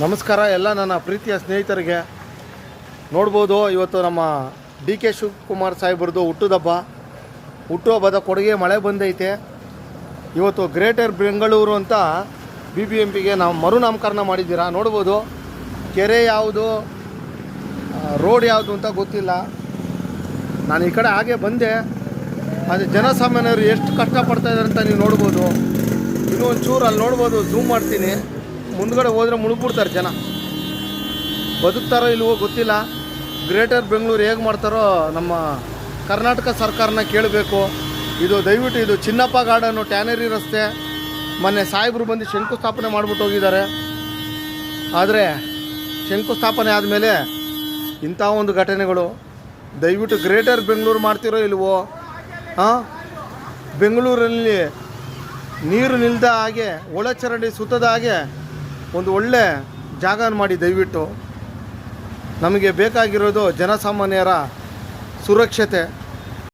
ನಮಸ್ಕಾರ ಎಲ್ಲ ನನ್ನ ಪ್ರೀತಿಯ ಸ್ನೇಹಿತರಿಗೆ. ನೋಡ್ಬೋದು, ಇವತ್ತು ನಮ್ಮ ಡಿ ಕೆ ಶಿವಕುಮಾರ್ ಸಾಹೇಬ್ರದ್ದು ಹುಟ್ಟುಹಬ್ಬದ ಕೊಡುಗೆ ಮಳೆ ಬಂದೈತೆ. ಇವತ್ತು ಗ್ರೇಟರ್ ಬೆಂಗಳೂರು ಅಂತ BBMPಗೆ ನಾವು ಮರುನಾಮಕರಣ ಮಾಡಿದ್ದೀರಾ. ನೋಡ್ಬೋದು, ಕೆರೆ ಯಾವುದು, ರೋಡ್ ಯಾವುದು ಅಂತ ಗೊತ್ತಿಲ್ಲ. ನಾನು ಈ ಕಡೆ ಹಾಗೆ ಬಂದೆ, ಆದರೆ ಜನಸಾಮಾನ್ಯರು ಎಷ್ಟು ಕಷ್ಟಪಡ್ತಾ ಇದ್ದಾರೆ ಅಂತ ನೀವು ನೋಡ್ಬೋದು. ಇನ್ನೂ ಒಂಚೂರು ಅಲ್ಲಿ ನೋಡ್ಬೋದು, ಝೂಮ್ ಮಾಡ್ತೀನಿ. ಮುಂದ್ಗಡೆ ಹೋದರೆ ಮುಳುಗ್ಬಿಡ್ತಾರೆ ಜನ. ಬದುಕ್ತಾರೋ ಇಲ್ವೋ ಗೊತ್ತಿಲ್ಲ. ಗ್ರೇಟರ್ ಬೆಂಗಳೂರು ಹೇಗೆ ಮಾಡ್ತಾರೋ ನಮ್ಮ ಕರ್ನಾಟಕ ಸರ್ಕಾರನ ಕೇಳಬೇಕು. ದಯವಿಟ್ಟು ಇದು ಚಿನ್ನಪ್ಪ ಗಾರ್ಡನ್ನು, ಟ್ಯಾನರಿ ರಸ್ತೆ ಮೊನ್ನೆ ಸಾಹೇಬರು ಬಂದು ಶಂಕುಸ್ಥಾಪನೆ ಮಾಡಿಬಿಟ್ಟು ಹೋಗಿದ್ದಾರೆ. ಆದರೆ ಶಂಕುಸ್ಥಾಪನೆ ಆದಮೇಲೆ ಇಂಥ ಒಂದು ಘಟನೆಗಳು. ದಯವಿಟ್ಟು ಗ್ರೇಟರ್ ಬೆಂಗಳೂರು ಮಾಡ್ತಿರೋ ಇಲ್ವೋ, ಬೆಂಗಳೂರಲ್ಲಿ ನೀರು ನಿಲ್ದ ಹಾಗೆ, ಒಳಚರಂಡಿ ಸುತ್ತದ ಹಾಗೆ ಒಂದು ಒಳ್ಳೆ ಜಾಗ ಮಾಡಿ. ದಯವಿಟ್ಟು ನಮಗೆ ಬೇಕಾಗಿರೋದು ಜನಸಾಮಾನ್ಯರ ಸುರಕ್ಷತೆ.